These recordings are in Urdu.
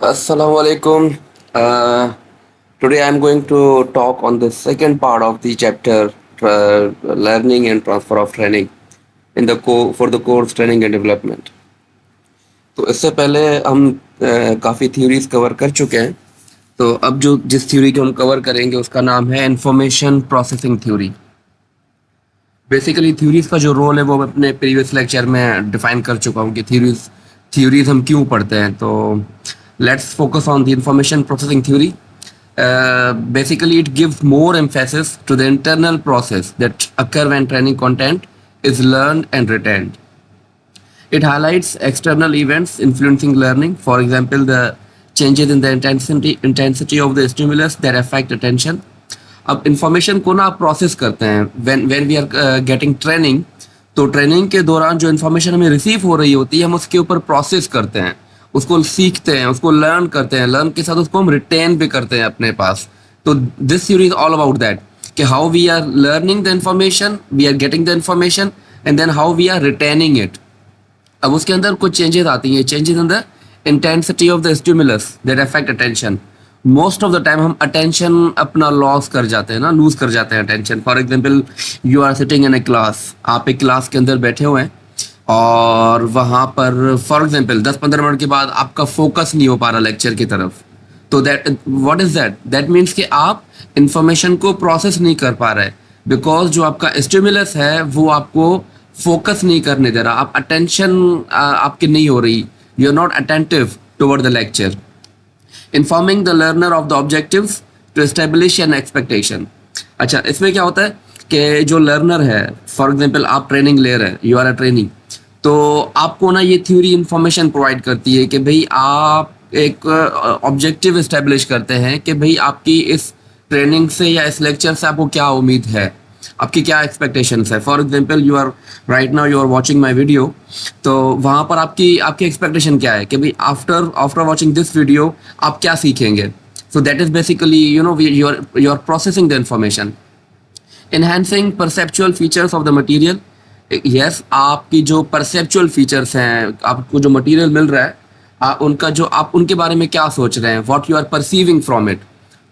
Assalamu alaikum. Today I'm going to talk on the second part of the chapter, learning and transfer of training in the for the course training and development. تو اس سے پہلے ہم کافی تھیوریز کور کر چکے ہیں. تو اب جو جس تھیوری کو ہم کور کریں گے اس کا نام ہے information processing theory. Basically theories کا جو رول ہے وہ میں اپنے پریویس لیکچر میں ڈیفائن کر چکا ہوں کہ تھیوریز ہم کیوں پڑھتے ہیں. تو let's focus on the information processing theory. Basically it gives more emphasis to the internal process that occur when training content is learned and retained. It highlights external events influencing learning, for example the changes in the intensity of the stimulus that affect attention. اب انفارمیشن کو نا آپ پروسیس کرتے ہیں when we are getting training. تو ٹریننگ کے دوران جو انفارمیشن ہمیں ریسیو ہو رہی ہوتی ہے ہم اس کے اوپر پروسیس کرتے ہیں, اس کو سیکھتے ہیں, اس کو لرن کرتے ہیں, لرن کے ساتھ اس کو ہم ریٹین بھی کرتے ہیں اپنے پاس. تو this theory is all about that کہ how we are learning the information, we are getting the information and then how we are retaining it. اب اس کے اندر کچھ چینجز آتی ہیں, changes in the intensity of the stimulus that affect attention. Most of the time ہم اٹینشن اپنا لاس کر جاتے ہیں نا, لوز کر جاتے ہیں attention. For example you are sitting in a class, آپ ایک کلاس کے اندر بیٹھے ہوئے ہیں اور وہاں پر فار ایگزامپل 10-15 منٹ کے بعد آپ کا فوکس نہیں ہو پا رہا لیکچر کی طرف. تو واٹ از دیٹ مینس کہ آپ انفارمیشن کو پروسیس نہیں کر پا رہے بیکاز جو آپ کا اسٹیمولس ہے وہ آپ کو فوکس نہیں کرنے دے رہا, آپ اٹینشن آپ کی نہیں ہو رہی, you are not attentive toward the lecture. Informing the learner of the objectives to establish an expectation. اچھا اس میں کیا ہوتا ہے کہ جو لرنر ہے, فار ایگزامپل آپ ٹریننگ لے رہے ہیں, یو آر اے ٹریننگ, تو آپ کو نا یہ تھیوری انفارمیشن پرووائڈ کرتی ہے کہ بھئی آپ ایک آبجیکٹیو اسٹیبلش کرتے ہیں کہ بھئی آپ کی اس ٹریننگ سے یا اس لیکچر سے آپ کو کیا امید ہے, آپ کی کیا ایکسپیکٹیشنس ہے. For example you are right now you are watching my video, تو وہاں پر آپ کی ایکسپیکٹیشن کیا ہے کہ بھئی آفٹر واچنگ دس ویڈیو آپ کیا سیکھیں گے. So that is basically you are processing the information. Enhancing perceptual features of the material. Yes, آپ کی جو پرسیپچوئل فیچرس ہیں, آپ کو جو مٹیریل مل رہا ہے ان کا جو آپ ان کے بارے میں کیا سوچ رہے ہیں, what you are perceiving from it,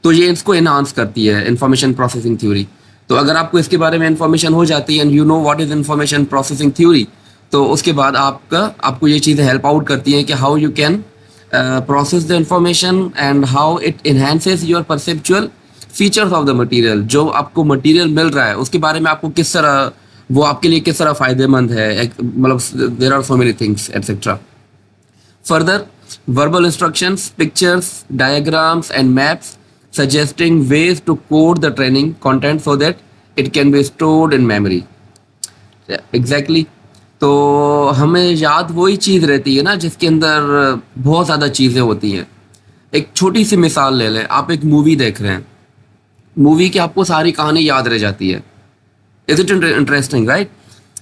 تو یہ اس کو انہانس کرتی ہے انفارمیشن پروسیسنگ تھیوری. تو اگر آپ کو اس کے بارے میں انفارمیشن ہو جاتی ہے and you know what is information processing theory, تو اس کے بعد آپ کو یہ چیزیں ہیلپ آؤٹ کرتی ہیں کہ how you can process the information and how it enhances your perceptual features of the material. جو آپ کو مٹیریل مل رہا ہے اس کے بارے میں آپ کو کس طرح, وہ آپ کے لیے کس طرح فائدہ مند ہے, مطلب there are so many things etcetera. Further verbal instructions, pictures, diagrams and maps suggesting ways to code the training content so that it can be stored in memory. Exactly. تو ہمیں یاد وہی چیز رہتی ہے نا جس کے اندر بہت زیادہ چیزیں ہوتی ہیں. ایک چھوٹی سی مثال لے لیں, آپ ایک مووی دیکھ رہے ہیں, مووی کی آپ کو ساری کہانی یاد رہ جاتی ہے. از اٹ انٹرسٹنگ رائٹ,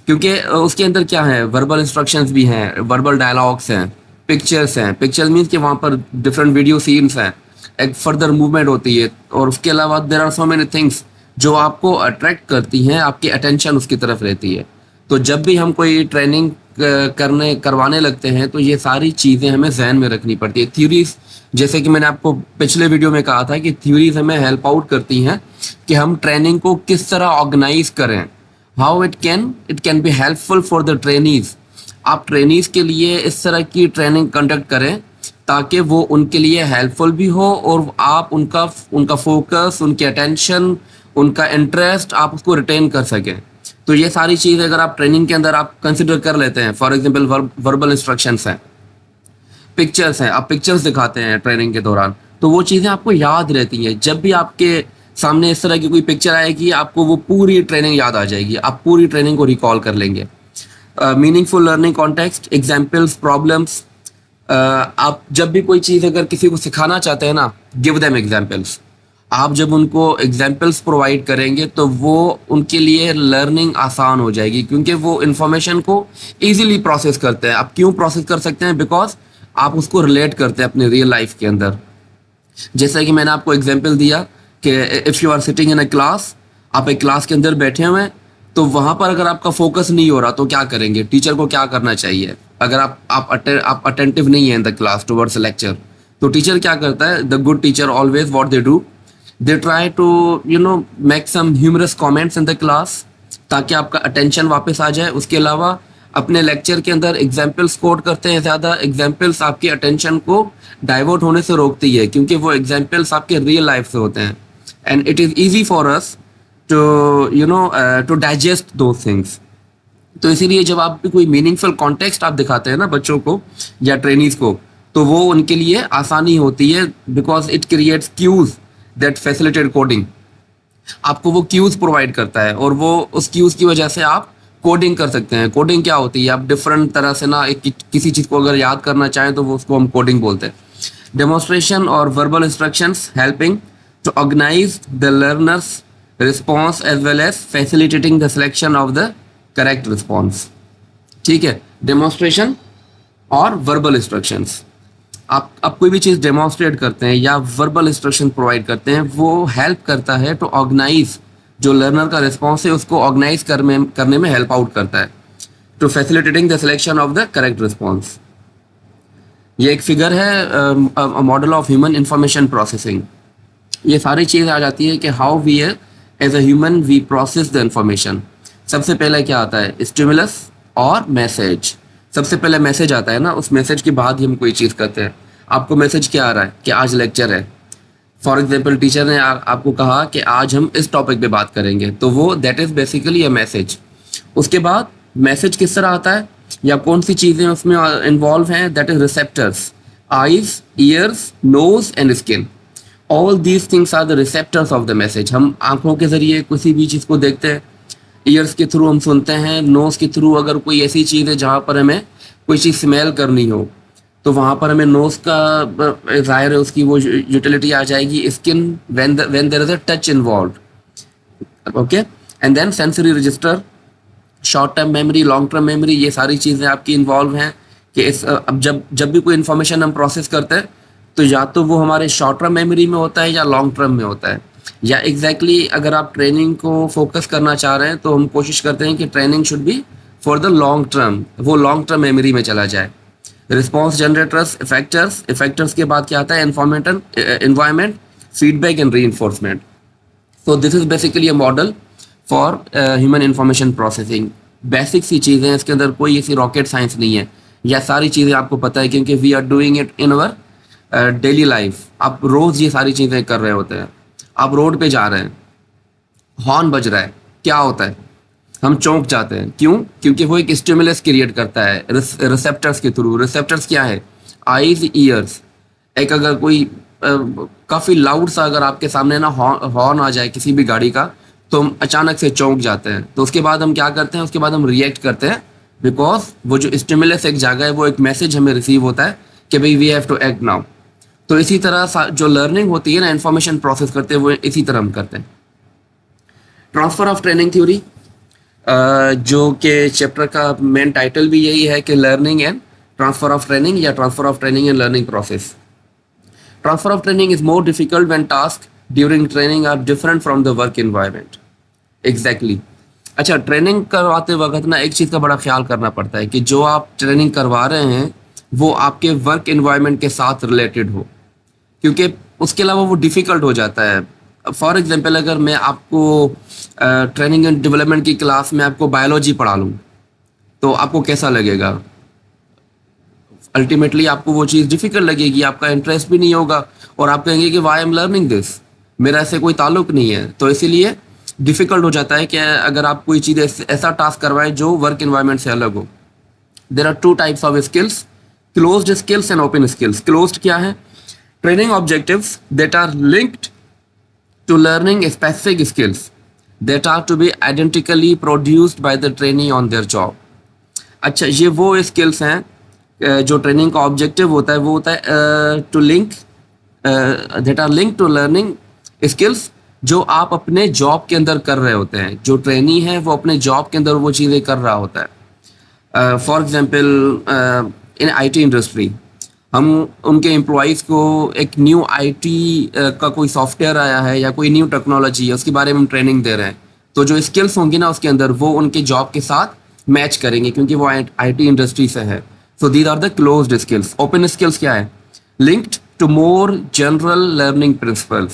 کیونکہ اس کے اندر کیا ہے, وربل انسٹرکشنز بھی ہیں, وربل ڈائلاگس ہیں, پکچرس ہیں. پکچرز مینس کہ وہاں پر ڈفرینٹ ویڈیو سینس ہیں, ایک فردر موومنٹ ہوتی ہے, اور اس کے علاوہ there are so many things جو آپ کو اٹریکٹ کرتی ہیں, آپ کی اٹینشن اس کی طرف رہتی ہے. تو جب بھی ہم کوئی ٹریننگ کروانے لگتے ہیں تو یہ ساری چیزیں ہمیں ذہن میں رکھنی پڑتی ہے. تھیوریز, جیسے کہ میں نے آپ کو پچھلے ویڈیو میں کہا تھا کہ تھیوریز ہمیں ہیلپ آؤٹ کرتی ہیں کہ ہم ٹریننگ کو کس طرح آرگنائز کریں, how it can be helpful for the trainees. آپ ٹرینیز کے لیے اس طرح کی ٹریننگ کنڈکٹ کریں تاکہ وہ ان کے لیے ہیلپ فل بھی ہو, اور آپ ان کا فوکس, ان کی اٹینشن, ان کا انٹرسٹ آپ اس کو ریٹین کر سکیں. تو یہ ساری چیز اگر آپ ٹریننگ کے اندر آپ کنسیڈر کر لیتے ہیں, فار ایگزامپل وربل انسٹرکشنس ہیں, پکچرس ہیں, آپ پکچرس دکھاتے ہیں ٹریننگ کے دوران, تو وہ چیزیں آپ کو یاد رہتی ہیں. جب بھی آپ کے سامنے اس طرح کی کوئی پکچر آئے گی آپ کو وہ پوری ٹریننگ یاد آ جائے گی, آپ پوری ٹریننگ کو ریکال کر لیں گے. میننگ فل لرننگ کانٹیکسٹ, ایگزامپلس, پرابلمس. آپ جب بھی کوئی چیز اگر کسی کو سکھانا چاہتے ہیں نا, گیو دیم ایگزامپلس. آپ جب ان کو ایگزامپلس پرووائڈ کریں گے تو وہ ان کے لیے لرننگ آسان ہو جائے گی, کیونکہ وہ انفارمیشن کو ایزیلی پروسیس کرتے ہیں. آپ کیوں پروسیس کر سکتے ہیں, بیکاز آپ اس کو ریلیٹ کرتے ہیں اپنے ریئل لائف کے اندر. جیسا کہ میں نے آپ کو ایگزامپل دیا کہ if you are sitting in a class, آپ ایک کلاس کے اندر بیٹھے ہوئے ہیں, تو وہاں پر اگر آپ کا فوکس نہیں ہو رہا تو کیا کریں گے, ٹیچر کو کیا کرنا چاہیے اگر آپ اٹینٹیو نہیں ہیں in the class towards lecture, تو ٹیچر کیا کرتا ہے, the good teacher always what they do, they try to make some humorous comments in the class تاکہ آپ کا اٹینشن واپس آ جائے. اس کے علاوہ اپنے لیکچر کے اندر ایگزامپلس کوٹ کرتے ہیں, زیادہ ایگزامپلس آپ کی اٹینشن کو ڈائیورٹ ہونے سے روکتی ہے کیونکہ وہ ایگزامپلس آپ کے ریئل لائف سے ہوتے ہیں, and it is easy for us to digest those things. تو اسی لیے جب آپ کوئی میننگ فل کانٹیکسٹ آپ دکھاتے ہیں نا بچوں کو یا ٹرینیز کو, تو وہ ان کے لیے آسانی ہوتی ہے, because it creates cues that facilitate coding. آپ کو وہ کیوز پرووائڈ کرتا ہے اور وہ اس کیوز کی وجہ سے آپ کوڈنگ کر سکتے ہیں. کوڈنگ کیا ہوتی ہے, آپ ڈفرنٹ طرح سے نا کسی چیز کو اگر یاد کرنا چاہیں تو وہ اس کو ہم کوڈنگ بولتے ہیں. ڈیمونسٹریشن اور verbal instructions helping to organize the learners response as well as facilitating the selection of the correct response. ٹھیک ہے, ڈیمونسٹریشن اور وربل انسٹرکشنس. آپ کوئی بھی چیز ڈیمونسٹریٹ کرتے ہیں یا وربل انسٹرکشن پرووائڈ کرتے ہیں, وہ ہیلپ کرتا ہے ٹو آرگنائز, جو لرنر کا رسپانس ہے اس کو آرگنائز کرنے میں ہیلپ آؤٹ کرتا ہے, to facilitating the selection of the correct response. یہ ایک فگر ہے model of human information processing. یہ ساری چیز آ جاتی ہے کہ how we as a human we process the information. سب سے پہلے کیا آتا ہے, اسٹیمولس اور میسج. سب سے پہلے میسج آتا ہے نا, اس میسج کے بعد ہی ہم کوئی چیز کرتے ہیں. آپ کو میسج کیا آ رہا ہے کہ آج لیکچر ہے. فار ایگزامپل ٹیچر نے آپ کو کہا کہ آج ہم اس ٹاپک پہ بات کریں گے, تو وہ that is basically a message. اس کے بعد میسج کس طرح آتا ہے یا کون سی چیزیں اس میں انوالو ہیں, that is receptors, eyes, ears, nose and skin. All these things are the receptors of the message. ہم آنکھوں کے ذریعے کسی بھی چیز کو دیکھتے ہیں, ایئرس کے تھرو ہم سنتے ہیں, نوز کے تھرو اگر کوئی ایسی چیز ہے جہاں پر ہمیں کوئی چیز اسمیل کرنی ہو تو وہاں پر ہمیں نوز کا ظاہر ہے اس کی وہ یوٹیلیٹی آ جائے گی. Skin when there is a touch involved. Okay, and then sensory register, short term memory, long term memory, یہ ساری چیزیں آپ کی انوالو ہیں کہ اب جب بھی کوئی انفارمیشن ہم پروسیس کرتے ہیں تو یا تو وہ ہمارے شارٹ ٹرم میموری میں ہوتا ہے یا لانگ ٹرم میں ہوتا ہے. یا ایگزیکٹلی اگر آپ ٹریننگ کو فوکس کرنا چاہ رہے ہیں تو ہم کوشش کرتے ہیں کہ training should be for the long term, وہ لانگ ٹرم میموری میں چلا جائے. رسپانس جنریٹرس, افیکٹرس کے بعد کیا آتا ہے, environment, feedback and reinforcement. So this is basically a model for human information processing. Basic سی چیزیں ہیں, اس کے اندر کوئی ایسی راکٹ سائنس نہیں ہے. یہ ساری چیزیں آپ کو پتہ ہے کیونکہ we are doing it in our daily life. آپ روز یہ ساری چیزیں کر رہے ہوتے ہیں. آپ روڈ پہ جا رہے ہیں, ہارن بج رہا ہے, کیا ہوتا ہے, ہم چونک جاتے ہیں. کیوں؟ کیونکہ وہ ایک اسٹیمولس کریٹ کرتا ہے ریسیپٹرس کے تھرو. ریسیپٹرس کیا ہے, آئیز, ایئرس. ایک اگر کوئی کافی لاؤڈ سا اگر آپ کے سامنے نا ہارن آ جائے کسی بھی گاڑی کا تو ہم اچانک سے چونک جاتے ہیں. تو اس کے بعد ہم کیا کرتے ہیں, اس کے بعد ہم ریئیکٹ کرتے ہیں, بیکاز وہ جو اسٹیمولس ایک جگہ ہے وہ ایک میسج ہمیں ریسیو ہوتا ہے کہ بھئی we have to act now. تو اسی طرح جو لرننگ ہوتی ہے نا, انفارمیشن پروسیس کرتے ہیں, وہ اسی طرح ہم کرتے ہیں. ٹرانسفر آف ٹریننگ تھیوری, جو کہ چیپٹر کا مین ٹائٹل بھی یہی ہے کہ learning and transfer of training یا transfer of training and learning process. Transfer of training is more difficult when tasks during training are different from the work environment. Exactly. اچھا, ٹریننگ کرواتے وقت نا ایک چیز کا بڑا خیال کرنا پڑتا ہے کہ جو آپ ٹریننگ کروا رہے ہیں وہ آپ کے ورک انوائرمنٹ کے ساتھ ریلیٹڈ ہو, کیونکہ اس کے علاوہ وہ ڈیفیکلٹ ہو جاتا ہے. فار ایگزامپل اگر میں آپ کو ٹریننگ اینڈ ڈیولپمنٹ کی کلاس میں آپ کو بایولوجی پڑھا لوں تو آپ کو کیسا لگے گا؟ الٹیمیٹلی آپ کو وہ چیز ڈیفیکلٹ لگے گی, آپ کا انٹرسٹ بھی نہیں ہوگا اور آپ کہیں گے کہ وائی ایم لرننگ دس, میرا ایسے کوئی تعلق نہیں ہے. تو اسی لیے ڈیفیکلٹ ہو جاتا ہے کہ اگر آپ کوئی چیز ایسا ٹاسک کروائیں جو ورک انوائرمنٹ سے الگ ہو. There are two types of skills, closed skills and open skills. Closed کیا ہے, training objectives that are linked to learning specific skills that are to be identically produced by the trainee on their job. اچھا, یہ وہ اسکلس ہیں جو ٹریننگ کا آبجیکٹیو ہوتا ہے, وہ ہوتا ہے to link that are link to learning skills جو آپ اپنے جاب کے اندر کر رہے ہوتے ہیں. جو ٹرینی ہے وہ اپنے جاب کے اندر وہ چیزیں کر رہا ہوتا ہے. For example in I T industry, ہم ان کے امپلائیز کو ایک نیو آئی ٹی کا کوئی سافٹ ویئر آیا ہے یا کوئی نیو ٹیکنالوجی ہے, اس کے بارے میں ہم ٹریننگ دے رہے ہیں. تو جو اسکلس ہوں گی نا اس کے اندر وہ ان کے جاب کے ساتھ میچ کریں گے کیونکہ وہ آئی ٹی انڈسٹری سے ہے. So these are the closed skills. Open skills کیا ہے, linked to more general learning principles.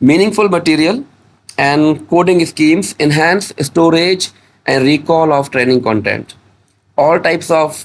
Meaningful material and coding schemes enhance storage and recall of training content. All types of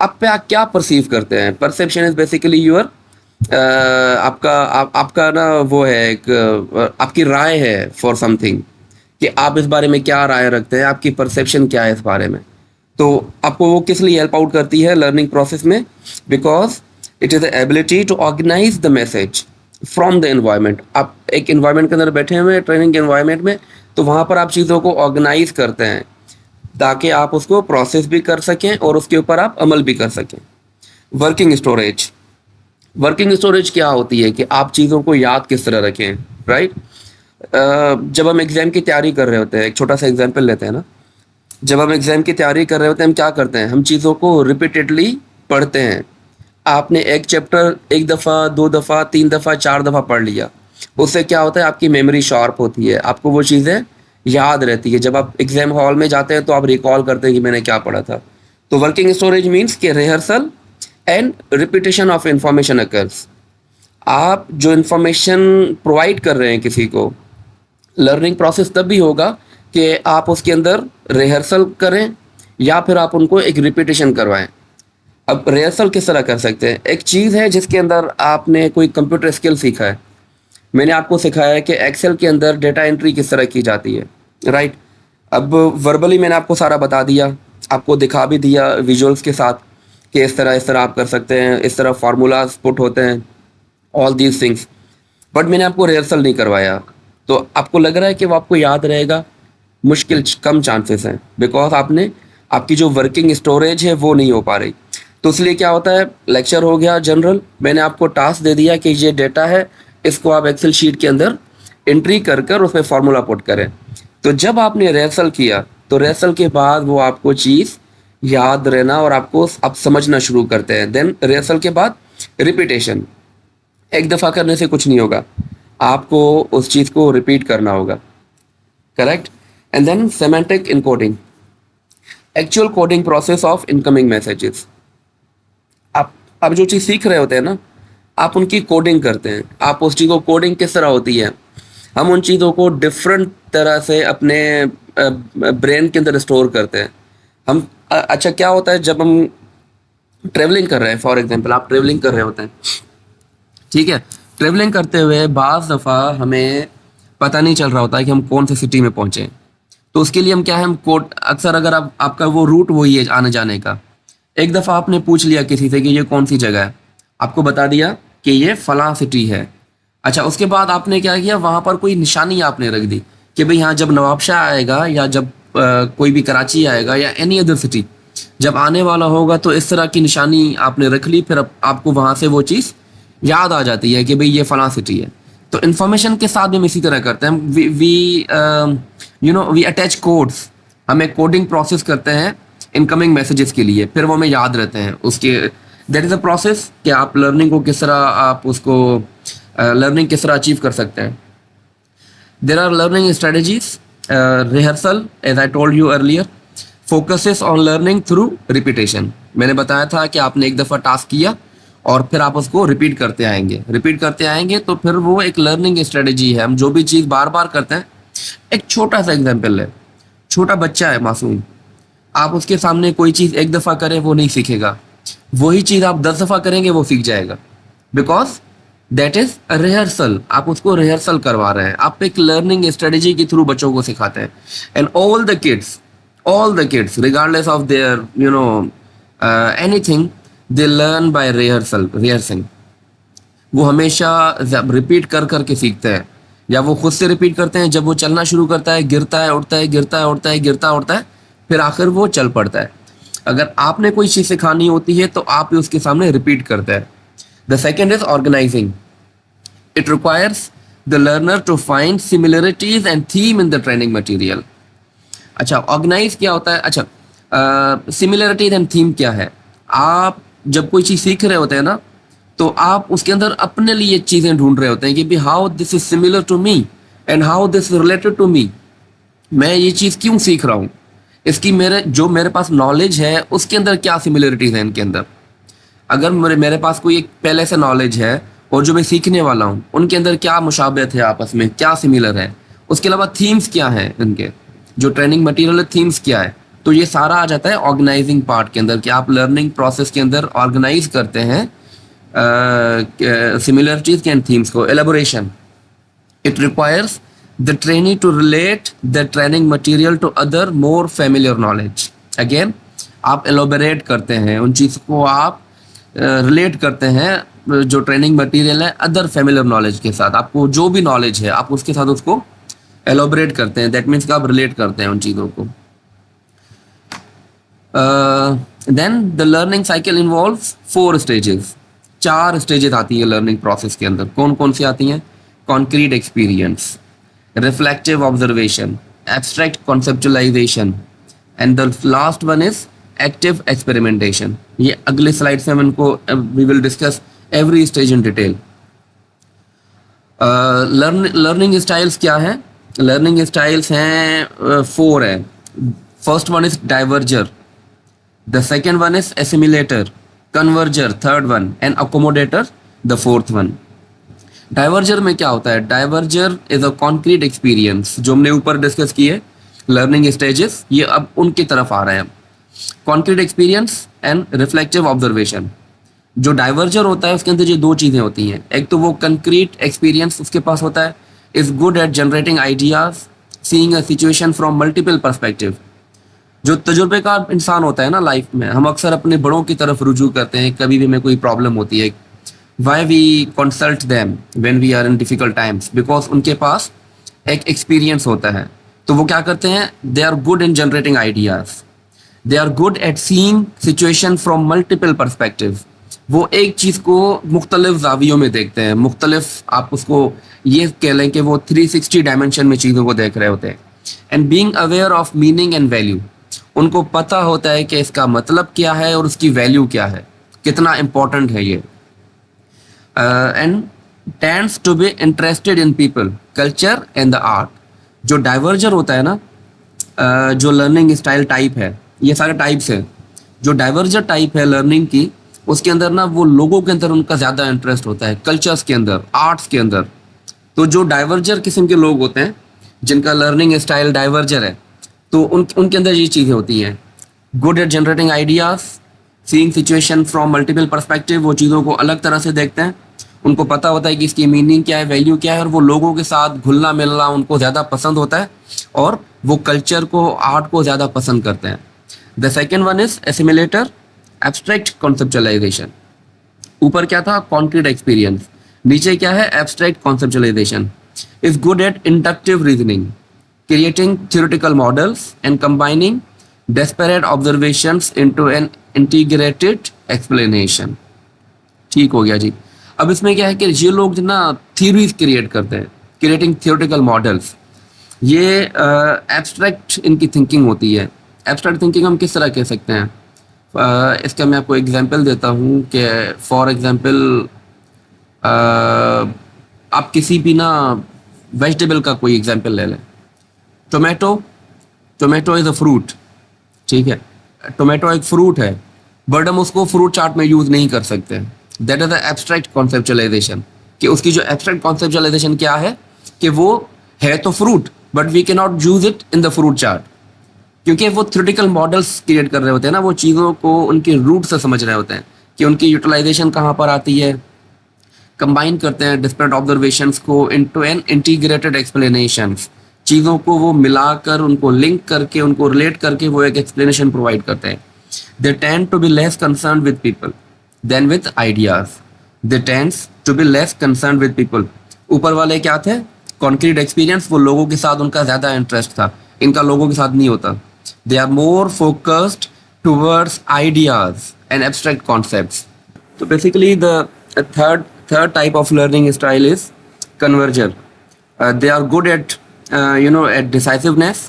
آپ پہ آپ کیا پرسیو کرتے ہیں. پرسیپشن از بیسیکلی یور آپ کا نا وہ ہے ایک آپ کی رائے ہے فار سم تھنگ, کہ آپ اس بارے میں کیا رائے رکھتے ہیں, آپ کی پرسیپشن کیا ہے اس بارے میں. تو آپ کو وہ کس لیے ہیلپ آؤٹ کرتی ہے لرننگ پروسیس میں؟ Because it is the ability to organize the message from the environment. آپ ایک انوائرمنٹ کے اندر بیٹھے ہوئے ہیں, ٹریننگ کے انوائرمنٹ میں, تو وہاں پر آپ چیزوں کو آرگنائز کرتے ہیں تاکہ آپ اس کو پروسیس بھی کر سکیں اور اس کے اوپر آپ عمل بھی کر سکیں. Working storage. ورکنگ اسٹوریج کیا ہوتی ہے کہ آپ چیزوں کو یاد کس طرح رکھیں, رائٹ. جب ہم ایگزام کی تیاری کر رہے ہوتے ہیں, ایک چھوٹا سا ایگزامپل لیتے ہیں نا, جب ہم ایگزام کی تیاری کر رہے ہوتے ہیں ہم کیا کرتے ہیں, ہم چیزوں کو ریپیٹیڈلی پڑھتے ہیں. آپ نے ایک چیپٹر ایک دفعہ, دو دفعہ, تین دفعہ, چار دفعہ پڑھ لیا, اس سے کیا ہوتا ہے آپ کی میموری شارپ ہوتی ہے, آپ کو وہ چیزیں یاد رہتی ہے. جب آپ ایگزام ہال میں جاتے ہیں تو آپ ریکال کرتے ہیں کہ میں نے کیا پڑھا تھا. تو ورکنگ اسٹوریج مینس کہ rehearsal and repetition of information occurs. آپ جو انفارمیشن پرووائڈ کر رہے ہیں کسی کو, لرننگ پروسیس تب بھی ہوگا کہ آپ اس کے اندر ریہرسل کریں یا پھر آپ ان کو ایک ریپیٹیشن کروائیں. اب ریہرسل کس طرح کر سکتے ہیں؟ ایک چیز ہے جس کے اندر آپ نے کوئی کمپیوٹر اسکل سیکھا ہے, میں نے آپ کو سکھایا ہے کہ ایکسل کے اندر ڈیٹا انٹری کس طرح کی جاتی ہے, رائٹ. اب وربلی میں نے آپ کو سارا بتا دیا, آپ کو دکھا بھی دیا ویژولس کے ساتھ کہ اس طرح آپ کر سکتے ہیں, اس طرح فارمولاز پٹ ہوتے ہیں, آل دیز تھنگس. بٹ میں نے آپ کو ریہرسل نہیں کروایا, تو آپ کو لگ رہا ہے کہ وہ آپ کو یاد رہے گا؟ مشکل, کم چانسز ہیں, بیکاز آپ کی جو ورکنگ اسٹوریج ہے وہ نہیں ہو پا رہی. تو اس لیے کیا ہوتا ہے, لیکچر ہو گیا جنرل, میں نے آپ کو ٹاسک دے دیا کہ یہ ڈیٹا ہے, اس کو آپ ایکسل شیٹ کے اندر انٹری کر کر اس میں فارمولا پٹ کریں. تو جب آپ نے ریہرسل کیا تو ریہرسل کے بعد وہ آپ کو چیز یاد رہنا اور آپ کو آپ سمجھنا شروع کرتے ہیں. دین ریہرسل کے بعد ریپیٹیشن. ایک دفعہ کرنے سے کچھ نہیں ہوگا, آپ کو اس چیز کو ریپیٹ کرنا ہوگا, correct. And then semantic encoding, actual coding process of incoming messages. آپ جو چیز سیکھ رہے ہوتے ہیں نا, آپ ان کی کوڈنگ کرتے ہیں. آپ اس چیز کو کوڈنگ کس طرح ہوتی ہے, ہم ان چیزوں کو ڈفرینٹ طرح سے اپنے برین کے اندر اسٹور کرتے ہیں. ہم اچھا کیا ہوتا ہے جب ہم ٹریولنگ کر رہے ہیں, فار ایگزامپل آپ ٹریولنگ کر رہے ہوتے ہیں, ٹھیک ہے. ٹریولنگ کرتے ہوئے بعض دفعہ ہمیں پتہ نہیں چل رہا ہوتا ہے کہ ہم کون سی سٹی میں پہنچے. تو اس کے لیے ہم کیا ہے, ہم کوڈ اکثر, اگر آپ کا وہ روٹ وہی ہے آنے جانے کا, ایک دفعہ آپ نے پوچھ لیا کسی سے کہ یہ کون سی جگہ ہے, آپ کو بتا دیا کہ یہ فلاں سٹی ہے. اچھا اس کے بعد آپ نے کیا کیا, وہاں پر کوئی نشانی آپ نے رکھ دی کہ بھئی ہاں جب نواب شاہ آئے گا یا جب کوئی بھی کراچی آئے گا یا اینی ادر سٹی جب آنے والا ہوگا تو اس طرح کی نشانی آپ نے رکھ لی, پھر آپ کو وہاں سے وہ چیز یاد آ جاتی ہے کہ بھئی یہ فلاں سٹی ہے. تو انفارمیشن کے ساتھ بھی ہم اسی طرح کرتے ہیں, وی اٹیچ کوڈس, ہم ایک کوڈنگ پروسیس کرتے ہیں انکمنگ میسیجز کے لیے, پھر وہ ہمیں یاد رہتے ہیں. اس کے دیٹ از اے پروسیس کہ آپ لرننگ کو کس طرح آپ اس کو لرننگ کس طرح اچیو کر سکتے ہیں. There are learning strategies. Rehearsal as I told you earlier focuses on learning through repetition. میں نے بتایا تھا کہ آپ نے ایک دفعہ ٹاسک کیا اور پھر آپ اس کو ریپیٹ کرتے آئیں گے تو پھر وہ ایک لرننگ اسٹریٹجی ہے. ہم جو بھی چیز بار بار کرتے ہیں, ایک چھوٹا سا ایگزامپل ہے, چھوٹا بچہ ہے معصوم, آپ اس کے سامنے کوئی چیز ایک دفعہ کریں وہ نہیں سیکھے گا, وہی چیز آپ 10 دفعہ کریں گے وہ سیکھ جائے گا, بیکاز دیٹ از ریہرسل. آپ اس کو ریہرسل کروا رہے ہیں, آپ ایک لرننگ اسٹریٹجی کے تھرو بچوں کو سکھاتے ہیں. And all the kids regardless of their anything, they learn by rehearsing. وہ ہمیشہ ریپیٹ کر کر کے سیکھتے ہیں, یا وہ خود سے ریپیٹ کرتے ہیں. جب وہ چلنا شروع کرتا ہے گرتا ہے اٹھتا ہے, گرتا ہے اٹھتا ہے, گرتا اٹھتا ہے, پھر آخر وہ چل پڑتا ہے. اگر آپ نے کوئی چیز سکھانی ہوتی ہے تو آپ اس کے سامنے ریپیٹ کرتے ہیں. The second is organizing. It requires the learner to find similarities and theme in the training material. اچھا آرگنائز کیا ہوتا ہے, اچھا سملرٹیز اینڈ تھیم کیا ہے. آپ جب کوئی چیز سیکھ رہے ہوتے ہیں نا, تو آپ اس کے اندر اپنے لیے چیزیں ڈھونڈ رہے ہوتے ہیں کہ بھی how this is similar to me and how this is related to me. میں یہ چیز کیوں سیکھ رہا ہوں, اس کی میرے پاس نالج ہے اس کے اندر کیا سملرٹیز ہیں ان کے اندر. اگر میرے پاس کوئی ایک پہلے سے نالج ہے اور جو میں سیکھنے والا ہوں ان کے اندر کیا مشابہت ہے آپس میں, کیا سملر ہے. اس کے علاوہ تھیمز کیا ہیں ان کے, جو ٹریننگ مٹیریل ہے تھیمز کیا ہے, تو یہ سارا آ جاتا ہے آرگنائزنگ پارٹ کے اندر کہ آپ لرننگ پروسیس کے اندر آرگنائز کرتے ہیں سملرٹیز اینڈ تھیمس کو. Elaboration, it requires the trainee to relate the training material to other more familiar knowledge. Again, آپ elaborate کرتے ہیں ان چیز کو, آپ ریلیٹ کرتے ہیں جو ٹریننگ مٹیریل ہے ادر فیملیئر نالج کے ساتھ. آپ کو جو بھی نالج ہے آپ اس کے ساتھ اس کو ایلوبریٹ کرتے ہیں. دیٹ مینس کہ آپ ریلیٹ کرتے ہیں ان چیزوں کو. Then the learning cycle involves 4 stages. 4 stages آتی ہیں لرننگ پروسیس کے اندر. کون کون سی آتی ہیں؟ Concrete experience, reflective observation, abstract conceptualization, and the last one is active experimentation. یہ اگلے سلائڈ سے ہم ان کو we will discuss every stage in detail. Learning styles کیا ہیں؟ لرننگ اسٹائلس ہیں 4 ہیں. First one is diverger, the second one is assimilator, converger third one, and accommodator the fourth one. ڈائیورجر میں کیا ہوتا ہے؟ ڈائیورجر از اے کانکریٹ ایکسپیرئنس, جو ہم نے اوپر ڈسکس کیے لرننگ اسٹیجز, یہ اب ان کی طرف آ رہے ہیں. Concrete experience and reflective observation. جو ڈائیورجر ہوتا ہے اس کے اندر یہ 2 چیزیں ہوتی ہیں. ایک تو وہ کنکریٹ ایکسپیرئنس اس کے پاس ہوتا ہے, is good at generating ideas, seeing a situation from multiple perspective. جو تجربے کار انسان ہوتا ہے نا لائف میں, ہم اکثر اپنے بڑوں کی طرف رجوع کرتے ہیں کبھی بھی ہمیں کوئی پرابلم ہوتی ہے. Why we consult them when we are in difficult times? Because ان کے پاس ایک ایکسپیرئنس ہوتا ہے. تو وہ کیا کرتے ہیں؟ they are good in generating ideas, they are good at seeing situation from multiple perspectives. وہ ایک چیز کو مختلف زاویوں میں دیکھتے ہیں, مختلف, آپ اس کو یہ کہہ لیں کہ وہ 360 ڈائمینشن میں چیزوں کو دیکھ رہے ہوتے ہیں. and being aware of meaning and value. ان کو پتہ ہوتا ہے کہ اس کا مطلب کیا ہے اور اس کی ویلیو کیا ہے, کتنا امپورٹنٹ ہے یہ. And tends to be interested in people, culture and the art. جو ڈائیورجر ہوتا ہے نا, جو لرننگ اسٹائل ٹائپ ہے, یہ سارے ٹائپس ہیں. جو ڈائیورجر ٹائپ ہے لرننگ کی, اس کے اندر نا وہ لوگوں کے اندر ان کا زیادہ انٹرسٹ ہوتا ہے, کلچرس کے اندر, آرٹس کے اندر. تو جو ڈائیورجر قسم کے لوگ ہوتے ہیں جن کا لرننگ اسٹائل ڈائیورجر ہے, تو ان کے اندر یہ چیزیں ہوتی ہیں. Good at generating ideas, seeing situation from multiple perspective. وہ چیزوں کو الگ طرح سے دیکھتے ہیں, ان کو پتہ ہوتا ہے کہ اس کی میننگ کیا ہے, ویلیو کیا ہے, اور وہ لوگوں کے ساتھ گھلنا ملنا ان کو زیادہ پسند ہوتا ہے, اور وہ کلچر کو, آرٹ کو زیادہ پسند کرتے ہیں. The second one is assimilator, abstract conceptualization. اوپر کیا تھا؟ Concrete experience. نیچے کیا ہے؟ Abstract conceptualization. Is good at inductive reasoning, creating theoretical models and combining disparate observations into an integrated explanation. ٹھیک ہو گیا جی. اب اس میں کیا ہے کہ یہ لوگ جو نا تھیوریز کریٹ کرتے ہیں, کریٹنگ تھیوریٹیکل ماڈلس. یہ ایبسٹریکٹ ان کی تھنکنگ ہوتی ہے. ایبسٹریکٹ تھنکنگ ہم کس طرح کہہ سکتے ہیں؟ اس کا میں آپ کو ایگزامپل دیتا ہوں کہ فار ایگزامپل آپ کسی بھی نا ویجیٹیبل کا کوئی ایگزامپل لے لیں. ٹومیٹو از اے فروٹ, ٹھیک ہے, ٹومیٹو ایک فروٹ ہے, بٹ ہم اس کو فروٹ چاٹ میں یوز نہیں کر سکتے. That is a abstract conceptualization. کہ اس کی جو ایبسٹریکٹ کانسیپچولائزیشن کیا ہے کہ وہ ہے تو فروٹ, بٹ وی کی not use it in the fruit chart, کیونکہ وہ تھیوریٹیکل ماڈلس کریٹ کر رہے ہوتے ہیں نا, وہ چیزوں کو ان کے روٹ سے سمجھ رہے ہوتے ہیں کہ ان کی یوٹیلائزیشن کہاں پر آتی ہے. کمبائن کرتے ہیں ڈسپریٹ آبزرویشنس کو انٹو این انٹیگریٹڈ ایکسپلینیشنس. چیزوں کو وہ ملا کر, ان کو لنک کر کے, ان کو ریلیٹ کر کے وہ ایک ایکسپلینیشن پرووائڈ کرتے ہیں. They tend to be less concerned with people than with ideas. They tends to be less concerned with people. اوپر والے کیا تھے؟ کانکریٹ ایکسپیرئنس, وہ لوگوں کے ساتھ ان کا زیادہ انٹرسٹ تھا, ان کا لوگوں کے ساتھ نہیں ہوتا. They are more focused towards ideas and abstract concepts. تو basically the third type of learning style is converger. They are good at at decisiveness,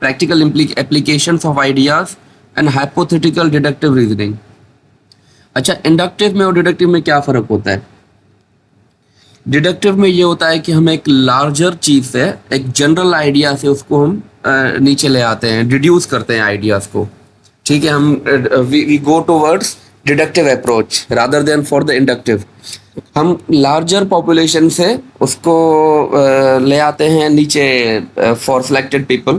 practical applications of ideas and hypothetical deductive reasoning. اچھا, انڈکٹیو میں اور ڈیڈکٹیو میں کیا فرق ہوتا ہے؟ ڈیڈکٹیو میں یہ ہوتا ہے کہ ہم ایک لارجر چیز سے, ایک جنرل آئیڈیا سے اس کو ہم نیچے لے آتے ہیں, ڈیڈیوس کرتے ہیں آئیڈیاز کو, ٹھیک ہے. ہم we go towards deductive approach rather than for the inductive. ہم لارجر پاپولیشن سے اس کو لے آتے ہیں نیچے for selected people,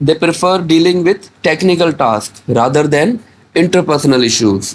they prefer dealing with technical tasks rather than interpersonal issues.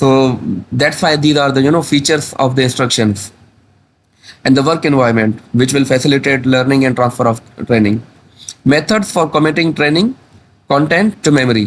So that's why these are the features of the instructions and the work environment which will facilitate learning and transfer of training. Methods for committing training content to memory.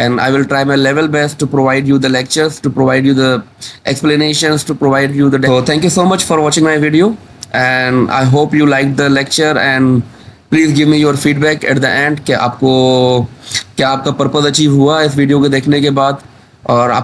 and I will try my level best to provide you the lectures, to provide you the explanations, to provide you the. So thank you so much for watching my video, and I hope you liked the lecture and please give me your feedback at the end کہ آپ کو کیا آپ کا پرپز اچیو ہوا اس ویڈیو کو دیکھنے کے بعد، اور آپ